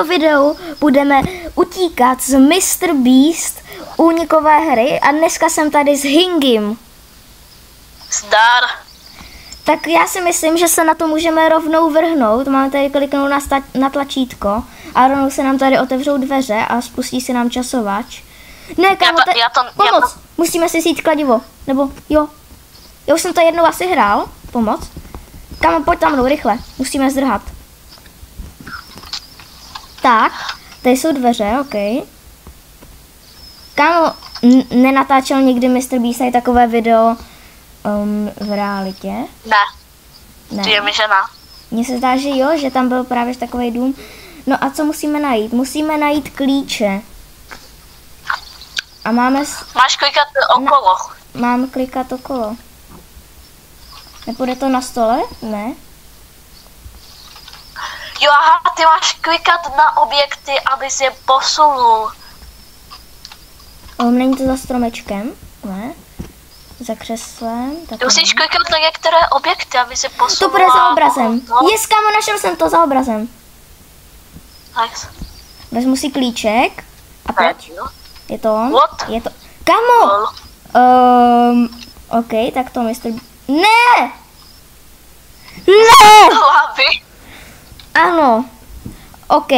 tomto videu budeme utíkat z Mr. Beast únikové hry a dneska jsem tady s Hingim. Zdar. Tak já si myslím, že se na to můžeme rovnou vrhnout. Máme tady kliknout na tlačítko a rovnou se nám tady otevřou dveře a spustí se nám časovač. Ne, kámo, pomoc! Musíme si vzít kladivo. Nebo jo. Já už jsem to jednou asi hrál. Pomoc. Kámo, pojď tam mnou, rychle. Musíme zdrhat. Tak, tady jsou dveře, ok. Kámo, nenatáčel někdy Mr. Beast je takové video v realitě? Ne. Je mi žena. Mně se zdá, že jo, že tam byl právě takový dům. No a co musíme najít? Musíme najít klíče. A máme... Máš klikat okolo. Mám klikat okolo. Nepůjde to na stole? Ne. Jo, aha, ty máš klikat na objekty, abys je posunul. Není to za stromečkem? Ne. Za křeslem? Ty musíš klikat na některé objekty, aby se posunula. To bude za obrazem. Yes, kámo, našel jsem to za obrazem. Nice. Vezmu si klíček. A pojď. Je to on? What? Je to... Kámo! Ok, tak to Mr. Ne! Ne! Hlavy. Ano. Ok.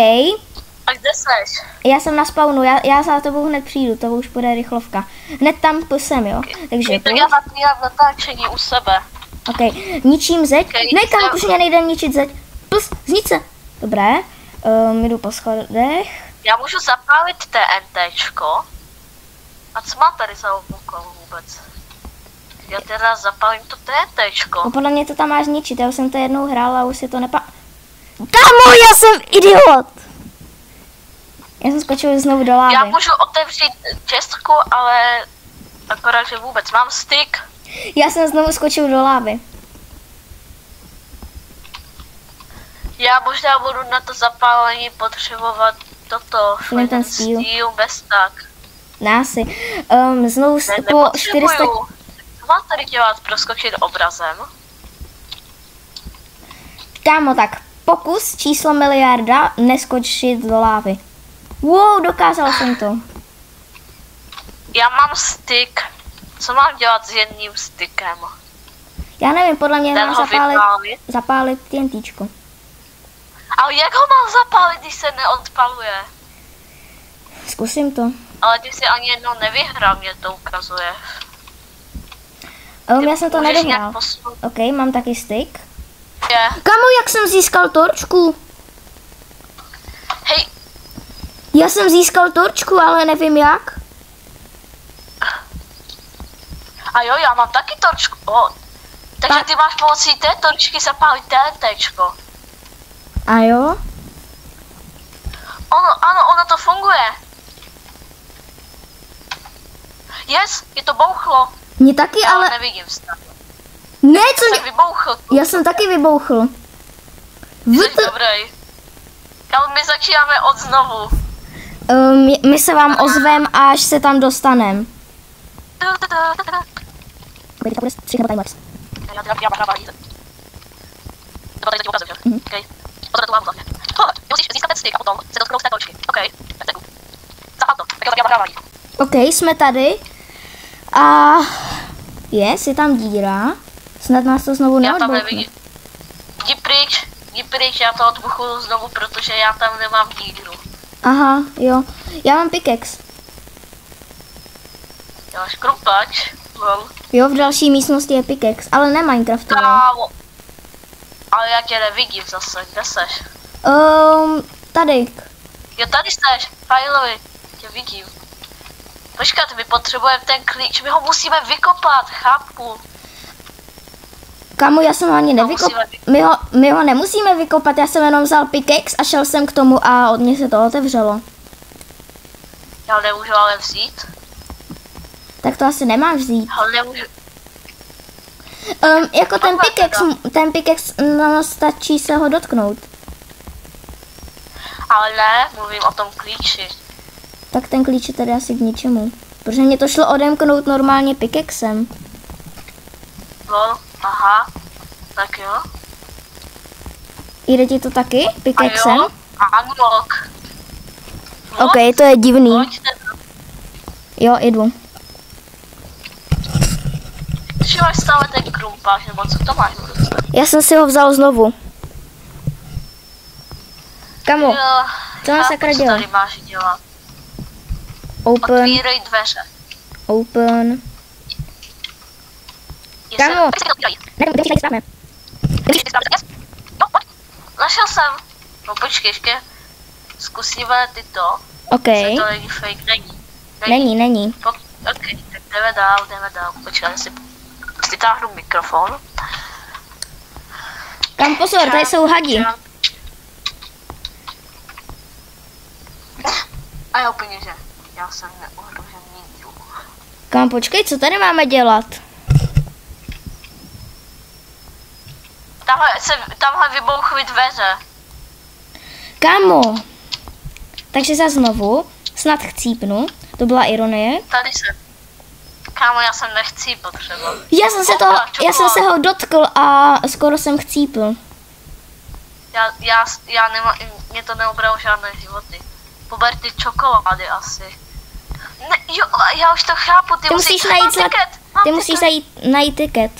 A kde seš? Já jsem na spawnu, já za tebou hned přijdu, to už bude rychlovka. Hned tam jsem, jo? Takže tak já mám natáčení u sebe. Ok, ničím zeď. Ne, kámo, už mě nejde ničit zeď. Plus, znič se. Dobré, jdu po schodech. Já můžu zapálit TNTčko. A co mám tady za úkol vůbec? Já teda zapálím to TNTčko. No podle mě to tam máš zničit, já už jsem to jednou hrála a už si to Kámo, já jsem idiot! Já jsem skočil znovu do lávy. Já můžu otevřít čestku, ale akorát, že vůbec mám styk. Já jsem znovu skočil do lávy. Já možná budu na to zapálení potřebovat toto. Ten steel bez tak. Násy. Znovu po 400... Co mám tady dělat? Proskočit obrazem? Kámo, tak pokus číslo miliarda neskočit do lávy. Wow, dokázal jsem to. Já mám styk. Co mám dělat s jedním stykem? Já nevím, podle mě mám zapálit TNTčko. Ale jak ho mám zapálit, když se neodpaluje? Zkusím to. Ale ty si ani jednou nevyhrál, mě to ukazuje. Já jsem to nedohrál. Ok, mám taky styk. Yeah. Kamu, jak jsem získal torčku? Hej. Já jsem získal torčku, ale nevím jak. A jo, já mám taky torčku. Takže ty máš pomocí té torčky zapálit TNTčko. A jo? Ono to funguje. Yes, je to bouchlo. Mně taky, ale... nevidím stav. Ne, co mě... vybouchl. Já jsem taky vybouchl. Jsi dobrý. Kam my začínáme od znovu. My se vám ozvem, až se tam dostanem. Ok, jsme tady. A je tam díra. Snad nás to znovu neodbouchne. Jdi pryč, já to odbuchu znovu, protože já tam nemám díru. Aha, jo. Já mám pickaxe. Já máš krumpač. Jo, v další místnosti je pickaxe, ale ne Minecraftový. Ale já tě nevidím zase, kde seš? Tady. Jo, tady seš, Fajlovi, tě vidím. Počkat, my potřebujeme ten klíč, my ho musíme vykopat, chápu. Kamu, já jsem ho ani nevykopal. My ho nemusíme vykopat, já jsem jenom vzal pickaxe a šel jsem k tomu a od mě se to otevřelo. Já nemůžu ale vzít. Tak to asi nemáš vzít. Ale nemůžu. Jako ten pickaxe stačí se ho dotknout. Ale ne, mluvím o tom klíči. Tak ten klíč je tady asi k ničemu. Protože mě to šlo odemknout normálně pickaxem. No, aha, tak jo. Jde ti to taky? Pickaxem? Unlock. OK, to je divný. Pojďte. Jo, jdu. Že máš stále ten krumpáč, nebo co to máš v ruce? Já jsem si ho vzal znovu. Kamo, Jo, co mám sakra co dělat? tady máš dělat? Open, Otvírej dveře. open. Jestli- Kámo. Jestli- Ne, kde ti správně. No, pojď. Našel jsem. No počkej, ještě zkusíme tyto. OK, Se to není fake, není. není. OK, tak jdeme dál. Počkej, si táhnu mikrofon. Kam pozor, tady jsou hadi. A já úplně, že já jsem neohrožený druh. Kam počkej, co tady máme dělat? Tamhle vybouchly dveře. Kamo. Takže za znovu, snad chcípnu, to byla ironie. Tady jsem. Kámo, já jsem nechci potřeba. Já jsem se ho dotkl a skoro jsem chcípl. Já nemám, mě to neobralo žádné životy. Pober ty čokolády asi. Ne, jo, já už to chápu, ty musíš mám najít tiket. Ty musíš najít tiket.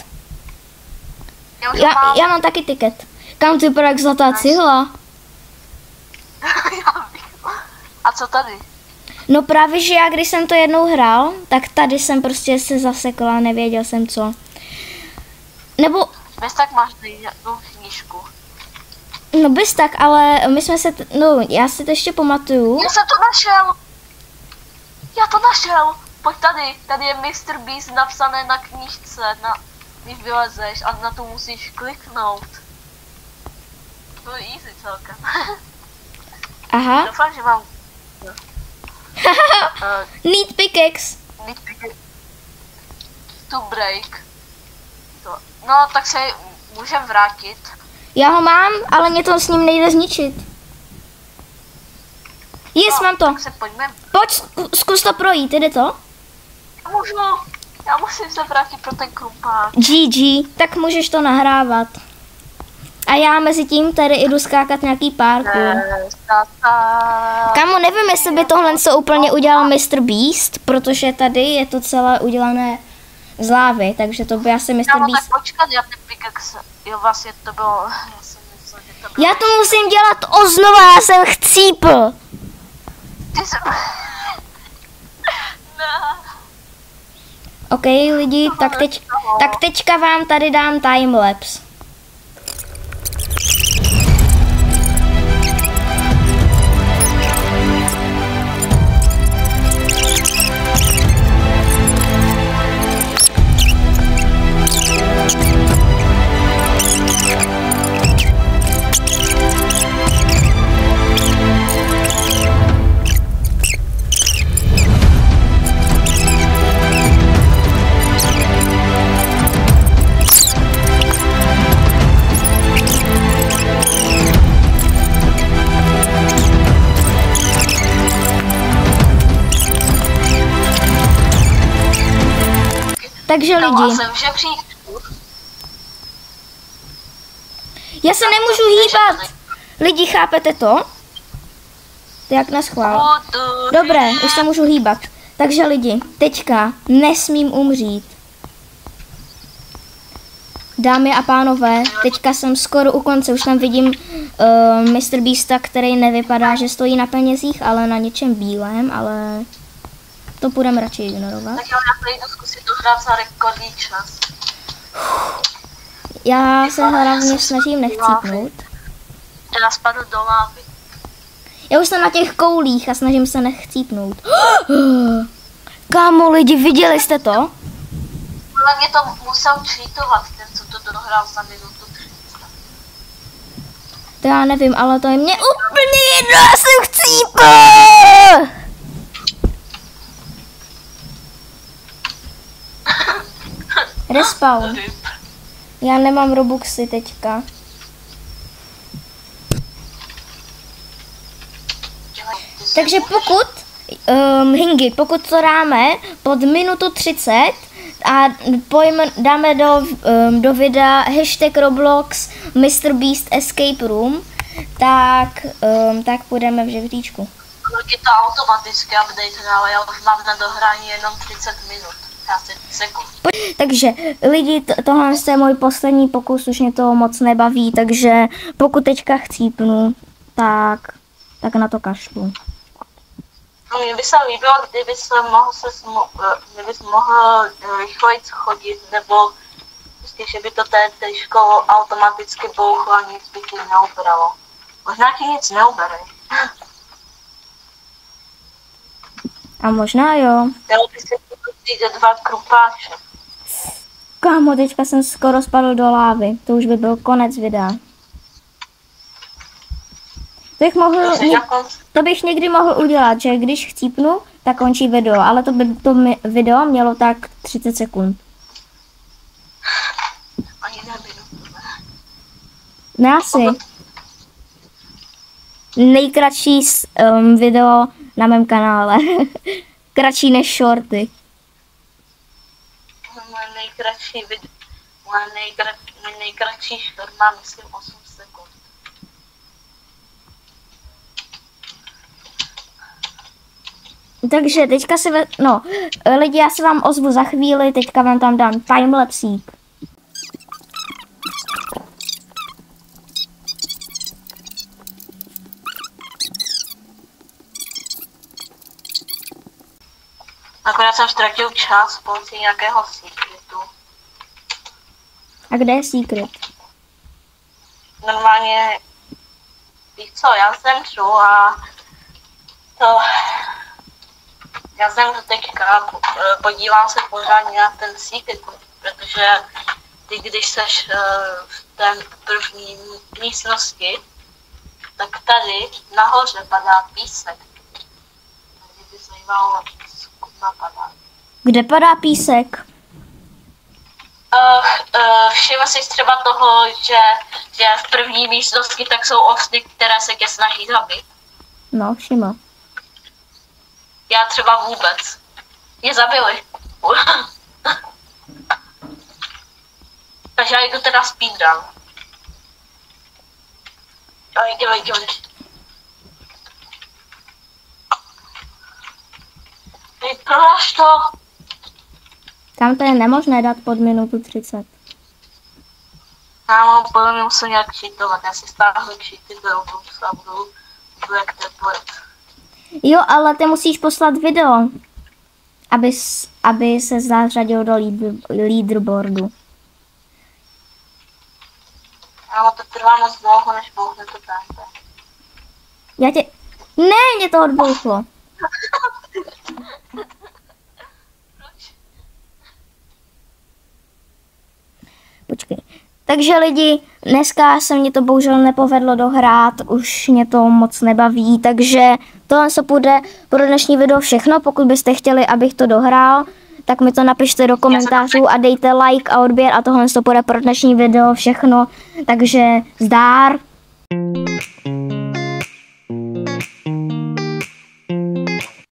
Já už ho mám. Já mám taky tiket. Kam ty vypadá jak zlatá cihla? Já bych. A co tady? No právě, že já když jsem to jednou hrál, tak tady jsem prostě se zasekla, nevěděl jsem co. Nebo, Bez tak máš jednu knížku. no bys tak, ale my jsme se, já si to ještě pamatuju. Já jsem to našel. Já to našel. Pojď tady. Tady je Mr. Beast napsané na knížce. Když vylezeš a na to musíš kliknout. To je easy celkem. Aha. Doufám, že mám... Need pickaxe. To break. No, tak se můžeme vrátit. Já ho mám, ale mě to s ním nejde zničit. Yes, mám to. Tak se pojďme. Pojď, zkus to projít, jde to? Můžu. Já musím se vrátit pro ten krumpáč. GG, tak můžeš to nahrávat. A já mezi tím tady jdu skákat nějaký parkour. Kámo, nevím, jestli by tohle co úplně udělal Mr. Beast, protože tady je to celé udělané z lávy, takže to by asi Mr. Kámo, Beast... tak počkat, já ten pickaxe. Jo, vlastně to bylo... Já jsem myslel, že to bylo... Já to musím dělat oznova, já jsem chcípl. Ty jsi... Ne. OK, lidi, tak teďka vám tady dám timelapse. Takže lidi, já se nemůžu hýbat. Lidi, chápete to? To jak na schvál. Dobré, už se můžu hýbat. Takže lidi, teďka nesmím umřít. Dámy a pánové, teďka jsem skoro u konce, už tam vidím Mr. Beasta, který nevypadá, že stojí na penězích, ale na něčem bílém, ale to budeme radši ignorovat. Tak jo, já jdu zkusit to hrát za rekordní čas. Já se hlavně snažím nechcípnout. Já spadl do lávy. Já už jsem na těch koulích a snažím se nechcípnout. Kámo, lidi, viděli jste to? Ale mě to musel cheatovat, ten co to dohrál za minutu 30. To já nevím, ale to je mě úplně jedno, já jsem chcípl! Respawn. Já nemám Robuxy teďka. Takže Hingy, pokud to dáme pod minutu 30 a dáme do videa hashtag Roblox Mr. Beast Escape Room, tak půjdeme v žebříčku. je to automaticky update, ale já už mám na dohrání jenom 30 minut. 30 sekund. Takže lidi, tohle je můj poslední pokus, už mě to moc nebaví, takže pokud teďka chcípnu, tak na to kašlu. No, mně by se líbilo, kdybys mohl rychleji chodit, nebo prostě, že by to teďko automaticky bouchlo a nic by ti neubralo. Možná ti nic neubere. A možná jo. Dalo by se přijde 2 krupáče. Kámo, teďka jsem skoro spadl do lávy. To už by byl konec videa. To bych někdy mohl udělat, že když chcípnu, tak končí video, ale to video mělo tak 30 sekund. Ani ne minutu, ne? Ne asi. Nejkratší video na mém kanále. Kratší než shorty. Moje nejkratší short má, myslím, 8 sekund. Takže teďka lidi, já se vám ozvu za chvíli, teďka vám tam dám timelapsík. Akorát jsem ztratil čas pomocí nějakého secretu. A kde je secret? Normálně, víš co, já zemřu a to... Já zemřu teďka, podívám se pořádně na ten secret, protože ty, když seš v té první místnosti, tak tady nahoře padá písek. Mě by zajímalo, napadá. Kde padá písek? Všiml jsi třeba toho, že v první místnosti tak jsou ovce, které se tě snaží zabít? No, všiml. Já třeba vůbec. Mě zabili. Takže já jdu teda speedrun. Jdeme. Proč to? Tam to je nemožné dát pod minutu 30. Já mám podle mě musím nějak cheatovat. Já si stáhnu cheaty do Robloxu a budu jak tablet. Jo, ale ty musíš poslat video, aby se zařadil do leaderboardu. Ale to trvá moc dlouho, než bouchne to TNT. Ne, mě to odbouchlo. Počkej. Takže lidi, dneska se mě to bohužel nepovedlo dohrát, už mě to moc nebaví, takže tohle se půjde pro dnešní video všechno. Pokud byste chtěli, abych to dohrál, tak mi to napište do komentářů a dejte like a odběr a tohle se půjde pro dnešní video všechno. Takže zdár!